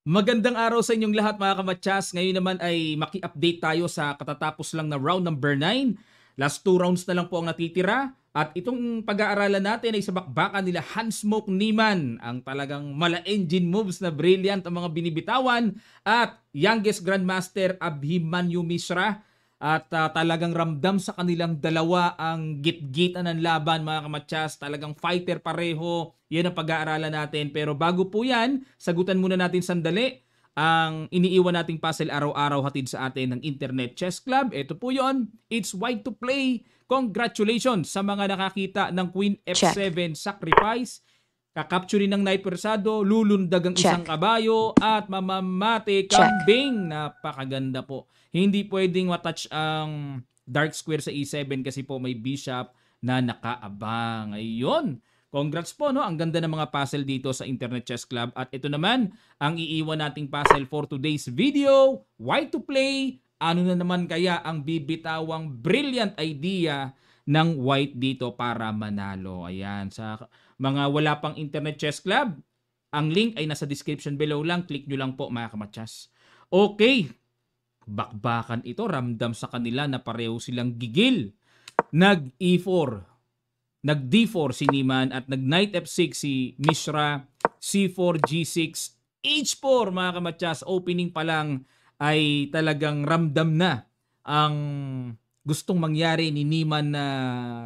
Magandang araw sa inyong lahat mga kamatsas. Ngayon naman ay maki-update tayo sa katatapos lang na round number 9. Last 2 rounds na lang po ang natitira. At itong pag-aaralan natin ay sa bakbakan nila Hansmoke Niemann. Ang talagang mala-engine moves na brilliant ang mga binibitawan. At youngest Grandmaster Abhimanyu Mishra. At talagang ramdam sa kanilang dalawa ang git-gitan ng laban mga kamatsas. Talagang fighter pareho. Yan ang pag-aaralan natin. Pero bago po yan, sagutan muna natin sandali ang iniiwan nating puzzle araw-araw hatid sa atin ng Internet Chess Club. Ito po yon. It's white to play. Congratulations sa mga nakakita ng Queen F7 sacrifice. Kakapturin ng Knight Persado, lulundag ang isang kabayo at mamamate kambing. Napakaganda po. Hindi pwedeng matouch ang dark square sa E7 kasi po may bishop na nakaabang. Ayun. Congrats po, no? Ang ganda ng mga puzzle dito sa Internet Chess Club. At ito naman, ang iiwan nating puzzle for today's video. Why to play? Ano na naman kaya ang bibitawang brilliant idea ng white dito para manalo? Ayan, sa mga wala pang Internet Chess Club, ang link ay nasa description below lang. Click nyo lang po mga kamatsas. Okay, bakbakan ito. Ramdam sa kanila na pareho silang gigil. Nag-E4. Nag-D4 si Niemann at nag-Knight F6 si Mishra. C4, G6, H4 mga kamatsas. Opening pa lang ay talagang ramdam na ang gustong mangyari ni Niemann na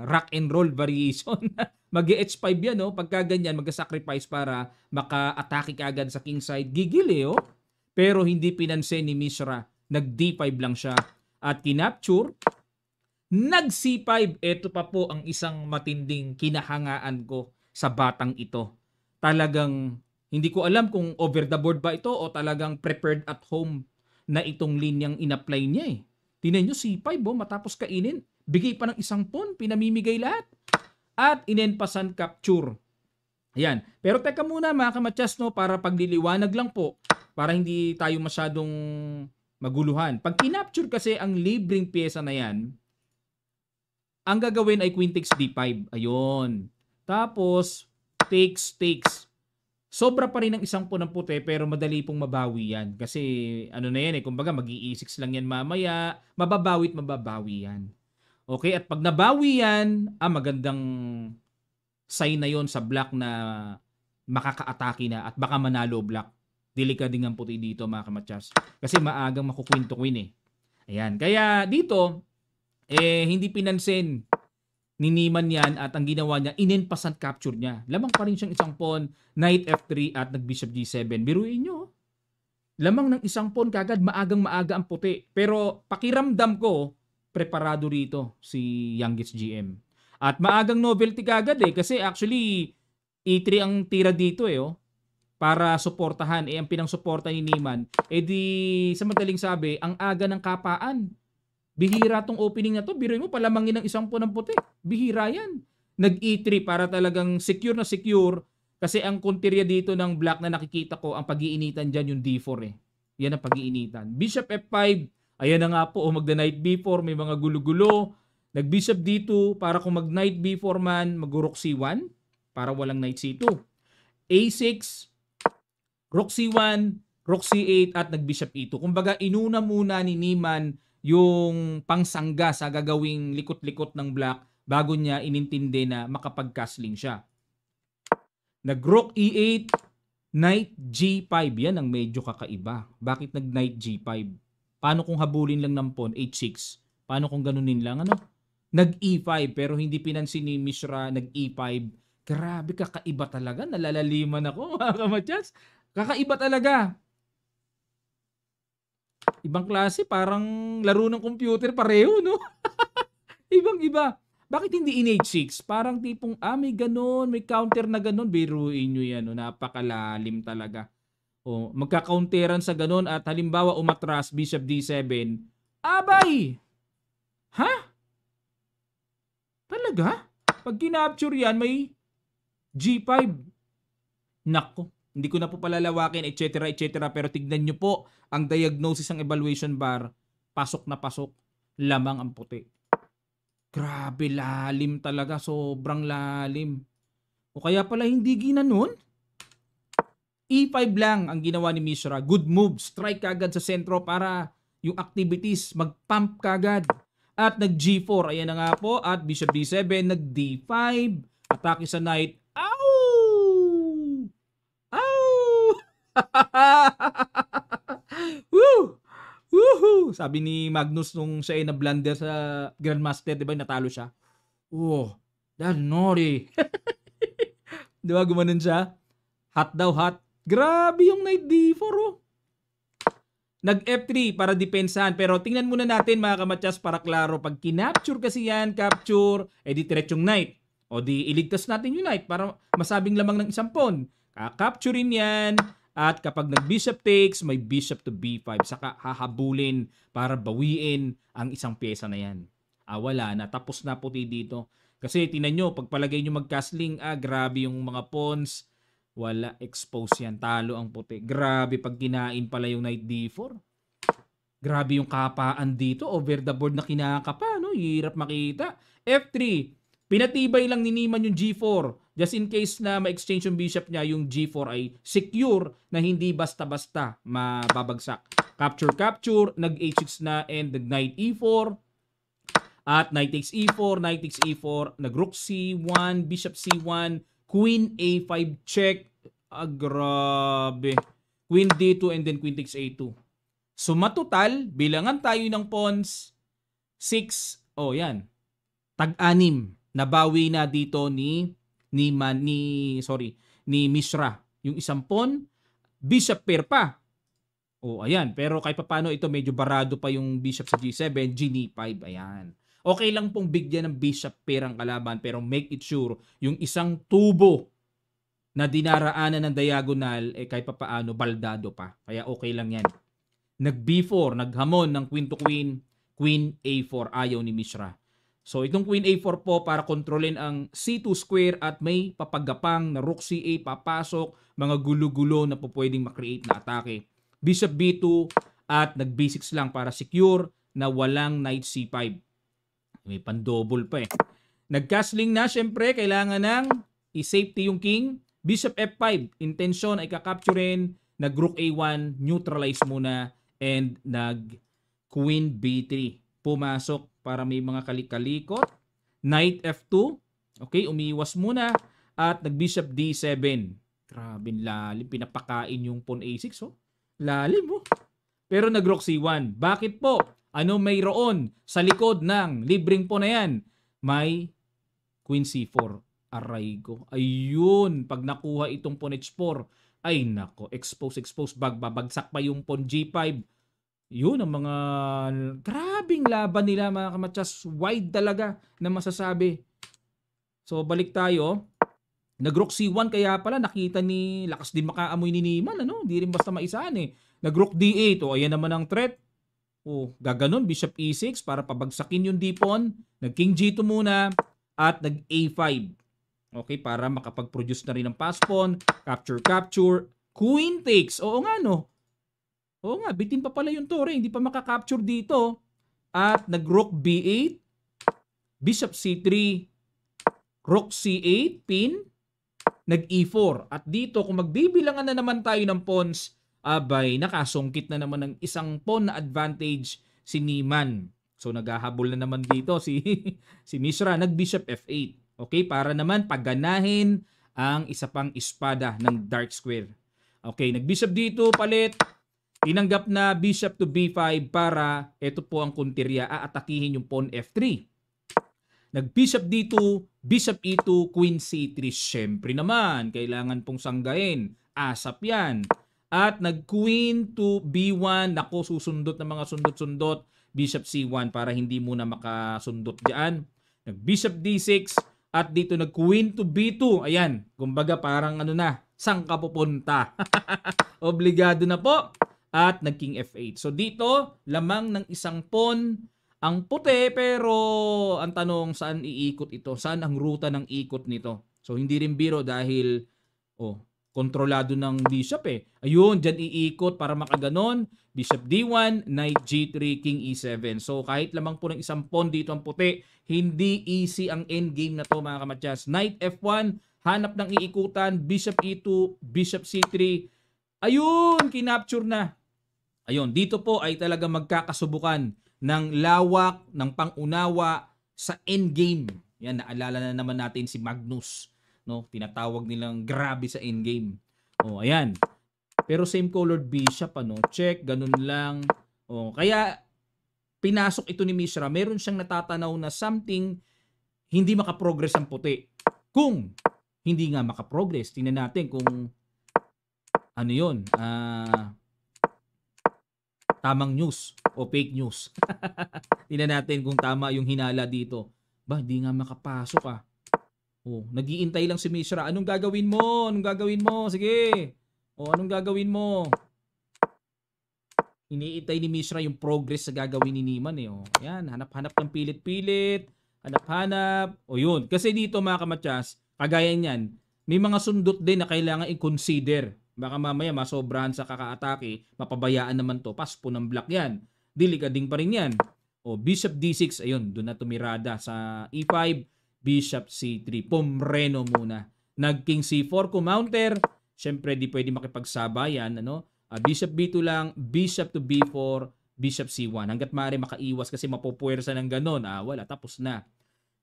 rock and roll variation. Mag-H5 yan, no? Pagka ganyan, mag-sacrifice para maka-atake agad sa king side. Gigil eh, oh. Pero hindi pinansin ni Mishra. Nag-D5 lang siya. At kinapture. Nag-C5. Ito pa po ang isang matinding kinahangaan ko sa batang ito. Talagang hindi ko alam kung over the board ba ito o talagang prepared at home na itong linyang in-apply niya eh. Tinan nyo, C5 matapos kainin. Bigay pa ng isang pawn, pinamimigay lahat. At inenpasan capture. Ayan. Pero teka muna mga kamatsas, no, para pagliliwanag lang po. Para hindi tayo masyadong maguluhan. Pag kinapture kasi ang libreng pyesa na yan, ang gagawin ay queen takes d5. Ayun. Tapos, takes. Sobra pa rin ang isang pawn ng puti pero madali pong mabawi yan. Kasi ano na yan eh, kumbaga mag-i-e6 lang yan mamaya. Mababawi yan. Okay, at pag nabawi yan, magandang sign na yon sa black na makaka-atake na at baka manalo black. Delikading ang puti dito mga kamatsas. Kasi maagang makukwin to queen eh. Ayan, kaya dito, hindi pinansin ni Niemann yan at ang ginawa niya, inenpasan capture niya. Lamang pa rin siyang isang pawn, knight f3 at nag-bishop g7. Biruin nyo, lamang ng isang pawn kagad, maagang-maaga ang puti. Pero pakiramdam ko, preparado rito si youngest GM. At maagang novelty kagad eh, kasi actually, e3 ang tira dito eh, oh, para suportahan. Ang pinang-suporta ni Niemann, di sa madaling sabi, ang aga ng kapaan. Bihira tong opening na to. Biruin mo, palamangin ng isang pawn ng puti. Bihira yan. Nag-E3 para talagang secure na secure. Kasi ang konterya dito ng black na nakikita ko, ang pag-iinitan dyan yung D4 eh. Yan ang pag-iinitan. Bishop F5. Ayan na nga po, magda-knight B4. May mga gulo-gulo. Nag-bishop D2 para kung mag-knight B4 man, mag-rook C1 para walang knight C2. A6, rook C1, rook C8 at nag-bishop E2. Kumbaga, inuna muna ni Niemann yung pangsangga sa gagawing likot-likot ng black bago niya inintindi na makapag-castling siya. Nag-rook E8, knight G5. Yan ang medyo kakaiba. Bakit nag-knight G5? Paano kung habulin lang ng pawn? H6. Paano kung ganunin lang? Ano? Nag-E5 pero hindi pinansin ni Mishra. Nag-E5. Grabe, kakaiba talaga. Nalalaliman ako mga kamatsas. Kakaiba talaga. Ibang klase, parang laro ng computer pareho, no? Ibang-iba. Bakit hindi in H6? Parang tipong, may ganon, may counter na ganon. Biruin nyo yan, no? Napakalalim talaga. O, magka-counteran sa ganon at halimbawa umatras, Bishop D7. Abay! Ha? Talaga? Pag kinapture yan, may G5. Nako. Hindi ko na po palalawakin, etc. Pero tignan nyo po ang diagnosis ng evaluation bar. Pasok na pasok. Lamang ang puti. Grabe, lalim talaga. Sobrang lalim. O kaya pala hindi ginanon? E5 lang ang ginawa ni Mishra. Good move. Strike kagad sa sentro para yung activities mag-pump kagad. At nag-G4. Ayan na nga po. At Bishop D7. Nag-D5. Atake sa Knight. Ow! Ow! Woo! Woohoo! Sabi ni Magnus nung siya ay na-blunder sa Grandmaster, di ba? Natalo siya. Oh, that's naughty. Di ba? Gumanon siya. Hot daw, hot. Grabe yung Knight D4, oh. Nag-F3 para depensahan. Pero tingnan muna natin mga kamatyas para klaro. Pag kinapture kasi yan, capture, di diretsong Knight. O di iligtas natin yung Knight para masabing lamang ng isang pawn. Kakapturein yan. At kapag nag-bishop takes, may bishop to b5. Saka hahabulin para bawiin ang isang pyesa na yan. Wala na. Tapos na puti dito. Kasi tinan nyo, pagpalagay nyo mag-castling, grabe yung mga pawns. Wala, expose yan. Talo ang puti. Grabe pag kinain pala yung Knight D4. Grabe yung kapaan dito. Over the board na kinakapa, no? Hirap makita. F3. Pinatibay lang ni Niemann yung G4. Just in case na ma-exchange yung bishop niya, yung G4 ay secure na hindi basta-basta mababagsak. Capture. Nag-H6 na and nag-Knight E4. At Knight takes E4, Knight takes E4. Nag-Rook C1, Bishop C1. Queen A5 check. Grabe. Queen D2 and then Queen takes A2. So matotal, bilangan tayo ng pawns 6. Oh, yan. Tag-6. Nabawi na dito ni Mishra. Yung isang pawn, bishop pair pa. Oh, ayan. Pero kahit paano ito medyo barado pa yung bishop sa G7, G5. Ayan. Okay lang pong bigyan ng bishop pair ang kalaban pero make it sure yung isang tubo na dinaraanan ng diagonal kahit paano baldado pa. Kaya okay lang yan. Nag-B4, naghamon ng queen to queen, Queen A4. Ayaw ni Mishra. So itong Queen A4 po para kontrolin ang C2 square at may papagapang na Rook C8 papasok, mga gulo-gulo na po pwedeng makreate na atake. Bishop B2 at nag-B6 lang para secure na walang Knight C5. May pan-double pa eh. Nag-castling na, syempre, kailangan ng i-safety yung king. Bishop F5, intention ay kakapturin. Nag-Rook A1, neutralize muna. And nag-Queen B3. Pumasok para may mga kalik-kalikot. Knight F2. Okay, umiwas muna. At nag-Bishop D7. Grabe lalim. Pinapakain yung pawn A6. Oh. Lalim oh. Pero nag-Rook C1. Bakit po? Ano mayroon sa likod ng libreng po na yan? May Queen C4. Aray ko. Ayun. Pag nakuha itong pawn H4, ay nako. Expose. Babagsak pa yung pawn G5. Yun ang mga grabing laban nila mga kamatsas. Wide talaga na masasabi. So balik tayo. Nag-Rook C1 kaya pala nakita ni lakas din makaamoy ni Niemann. Ano? Hindi rin basta maisahan eh. Nag-Rook D8. O ayan naman ang threat. Oh, gaganon, Bishop E6 para pabagsakin yung D-pawn. Nag-King G2 muna at nag-A5. Okay, para makapag-produce na rin ng pass pawn. Capture. Queen takes. Oo nga no. Oo nga, bitin pa pala yung tore. Hindi pa makakapture dito. At nag-Rook B8. Bishop C3. Rook C8. Pin. Nag-E4. At dito, kung magbibilangan na naman tayo ng pawns, abay, nakasungkit na naman ng isang pawn na advantage si Niemann. So, naghahabol na naman dito si Mishra. Nag-Bishop F8. Okay, para naman pagganahin ang isa pang espada ng dark square. Okay, nag-Bishop dito, palit. Tinanggap na Bishop to B5 para ito po ang kuntirya. Aatakihin yung pawn F3. Nag-Bishop D2, Bishop E2, Queen C3. Siyempre naman, kailangan pong sanggain. Asap yan. At nag-Queen to B1. Nako, susundot ng mga sundot-sundot. Bishop C1 para hindi muna makasundot dyan. Nag-Bishop D6. At dito nag-Queen to B2. Ayan, kumbaga parang ano na, saan ka pupunta? Obligado na po. At nag-King F8. So dito, lamang ng isang pawn ang puti, pero ang tanong, saan iikot ito? Saan ang ruta ng ikot nito? So hindi rin biro dahil kontrolado ng bishop eh. Ayun, dyan iikot para makaganon. Bishop D1, Knight G3, King E7. So kahit lamang po ng isang pawn dito ang puti, hindi easy ang endgame na to mga kamatyas. Knight F1, hanap ng iikutan. Bishop E2, Bishop C3, Ayun, kinapture na. Ayun, dito po ay talaga magkakasubukan ng lawak, ng pangunawa sa endgame. Yan, naalala na naman natin si Magnus. No? Tinatawag nilang grabe sa endgame. O, ayan. Pero same colored bishop, ano? Check, ganun lang. O, kaya pinasok ito ni Mishra. Meron siyang natatanaw na something hindi makaprogress ang puti. Kung hindi nga makaprogress, tingnan natin kung ano yun, tamang news o fake news. Tingnan natin kung tama yung hinala dito. Ba, hindi nga makapasok ah. Oh, nag-iintay lang si Mishra. Anong gagawin mo? Anong gagawin mo? Sige. Oh, anong gagawin mo? Iniintay ni Mishra yung progress sa gagawin ni Niman eh. Oh, yan, hanap-hanap ng pilit-pilit. Hanap-hanap. O yun. Kasi dito mga kamatyas, kagaya niyan, may mga sundot din na kailangan i-consider. Baka mamaya masobrahan sa kakaatake, mapabayaan naman to. Paspo ng black yan. Delikading pa rin yan. O Bishop D6, ayun, doon na tumirada sa E5, Bishop C3. Pomreno muna. Nag-King C4 kumounter. Siyempre, di pwede makipagsabayan. Ano? Bishop B2 lang, Bishop to B4, Bishop C1. Hanggat maaari makaiwas kasi mapupuwersa ng ganon. Wala, tapos na.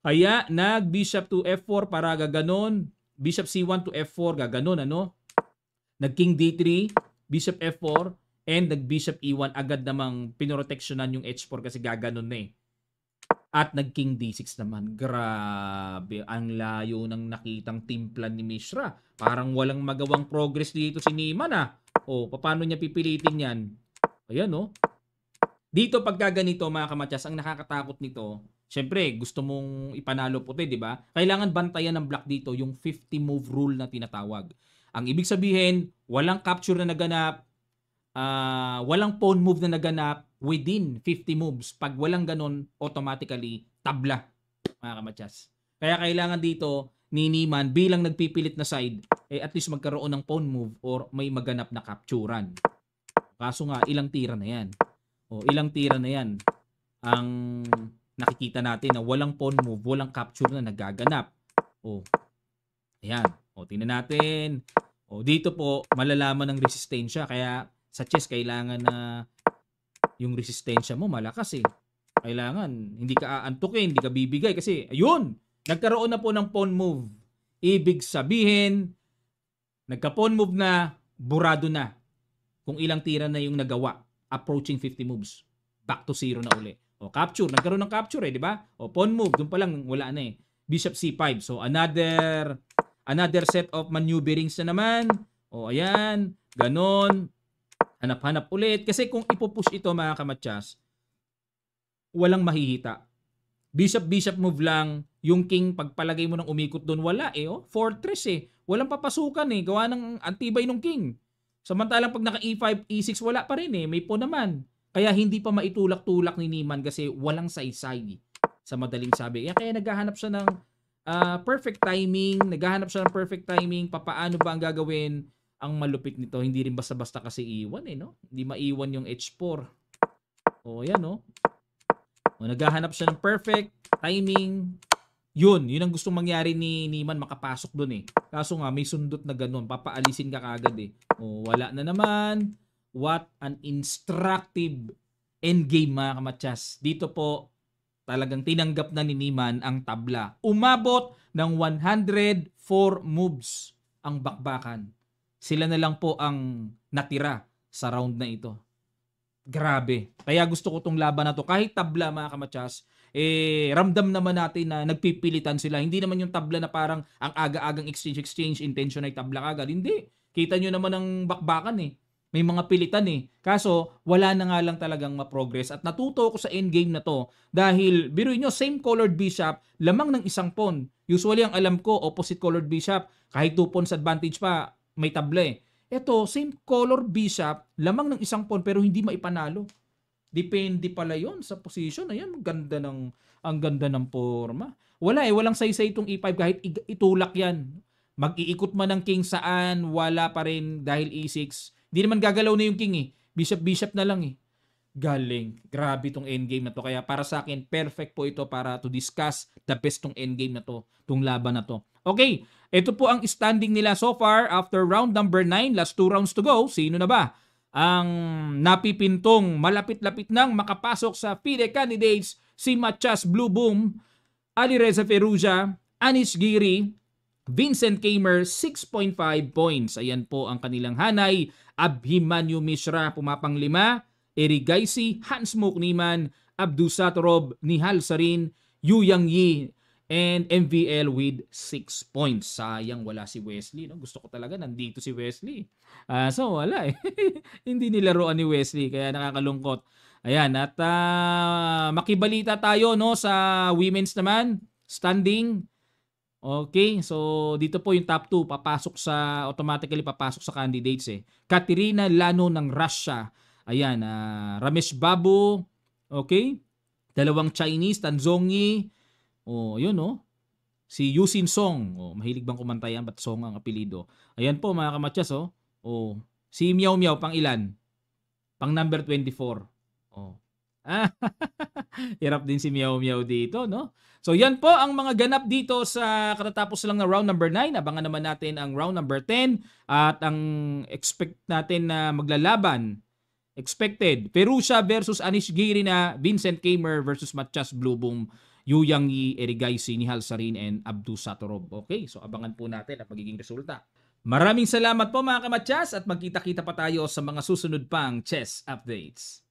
Kaya, nag-Bishop to F4 para gaganon. Bishop C1 to F4, gaganon, ano? Nag-King D3, Bishop F4, and nag-Bishop E1, agad namang pinoproteksyonan yung H4 kasi gaganon na eh. At nag-King D6 naman. Grabe, ang layo ng nakitang timplan ni Mishra. Parang walang magawang progress dito si Niman ah. O, paano niya pipilitin yan? Ayan oh. Dito pagka ganito mga kamatyas, ang nakakatakot nito, syempre gusto mong ipanalo puti, di ba? Kailangan bantayan ng black dito yung 50 move rule na tinatawag. Ang ibig sabihin, walang capture na naganap, walang pawn move na naganap within 50 moves. Pag walang ganon, automatically tabla, mga kamatyas. Kaya kailangan dito ni Niman bilang nagpipilit na side, at least magkaroon ng pawn move or may maganap na capturan. Kaso nga, ilang tira na yan. O, ilang tira na yan ang nakikita natin na walang pawn move, walang capture na nagaganap. O, ayan. O, tingnan natin. O, dito po, malalaman ng resistensya. Kaya sa chess, kailangan na yung resistensya mo malakas eh. Kailangan, hindi ka aantukin, hindi ka bibigay. Kasi, ayun, nagkaroon na po ng pawn move. Ibig sabihin, nagka-pawn move na, burado na. Kung ilang tira na yung nagawa. Approaching 50 moves. Back to 0 na uli. O, capture. Nagkaroon ng capture eh, di ba? O, pawn move. Doon pa lang, wala na eh. Bishop C5. So, another set of maneuverings na naman. O, ayan. Ganon. Hanap-hanap ulit. Kasi kung ipupush ito, mga kamatyas, walang mahihita. Bishop move lang. Yung king, pagpalagay mo ng umikot doon, wala eh. Oh. Fortress eh. Walang papasukan eh. Gawa ng antibay ng king. Samantalang pag naka E5, E6, wala pa rin eh. May po naman. Kaya hindi pa maitulak-tulak ni Niman kasi walang saysay sa madaling sabi. Kaya naghahanap siya ng perfect timing. Naghahanap siya ng perfect timing. Papaano ba ang gagawin? Ang malupit nito, hindi rin basta-basta kasi iwan eh, no? Hindi maiwan yung H4. O, yan, no? O, naghahanap siya ng perfect timing. Yun ang gustong mangyari ni Niman, makapasok dun eh. Kaso nga, may sundot na ganun. Papaalisin ka kagad eh. O, wala na naman. What an instructive endgame, mga kamatyas. Dito po, talagang tinanggap na ni Niman ang tabla. Umabot ng 104 moves ang bakbakan. Sila na lang po ang natira sa round na ito. Grabe. Kaya gusto ko tong laban na to. Kahit tabla, mga kamatyas, ramdam naman natin na nagpipilitan sila. Hindi naman yung tabla na parang ang aga-agang exchange, intention ay tabla kagad. Hindi. Kita nyo naman ang bakbakan eh. May mga pilitan eh. Kaso, wala na nga lang talagang ma-progress. At natuto ko sa endgame na to dahil, biruin nyo, same colored bishop, lamang ng isang pawn. Usually, ang alam ko, opposite colored bishop, kahit 2 pawns advantage pa, may tabla eh. Ito, same color bishop, lamang ng isang pawn pero hindi maipanalo. Depende pala yon sa position. Ayan, ang ganda ng forma. Wala eh, walang saysay itong E5 kahit itulak yan. Mag-iikot man ng king saan, wala pa rin dahil E6. Hindi naman gagalaw na yung king eh. Bishop na lang eh. Galing. Grabe itong endgame na to. Kaya para sa akin, perfect po ito para to discuss the best tong endgame na to, tong laban na to. Okay, Ito po ang standing nila so far after round number 9. Last 2 rounds to go. Sino na ba ang napipintong malapit-lapit nang makapasok sa FIDE candidates? Si Matias Blue Boom, Alireza Ferrugia, Anish Giri, Vincent Kamer, 6.5 points. Ayan po ang kanilang hanay. Abhimanyu Mishra pumapang-5, Eric Gaisi, Hans Mukniman, Abdusatorov, Nihal Sarin, Yu Yang Yi, and MVL with 6 points. Sayang wala si Wesley. No? Gusto ko talaga nandito si Wesley. So wala eh. Hindi nilaruan ni Wesley kaya nakakalungkot. Ayan, at makibalita tayo no sa women's naman, standing. Okay, so dito po yung top 2 automatically papasok sa candidates eh. Katerina Lano ng Russia. Ayan, Ramesh Babu, okay? 2 Chinese, Tanzongyi. Oh, yun oh. Si Yusin Song. Oh, mahilig bang kumanta yan? Ba't Song ang apelido? Ayan po mga kamatyas oh. Oh, si Miao Miao pang ilan? Pang number 24. Oh. Hirap din si Miao Miao dito, no? So yan po ang mga ganap dito sa katatapos lang na round number 9. Abangan naman natin ang round number 10 at ang expect natin na maglalaban. Expected, Ferrugia versus Anish Giri na Vincent Kamer versus Matias Blue Boom, Yu Yang Yi, Erigaisi, Nihal Sarin, and Abdu Satorov. Okay, so abangan po natin ang magiging resulta. Maraming salamat po mga kamatyas at magkita-kita pa tayo sa mga susunod pang chess updates.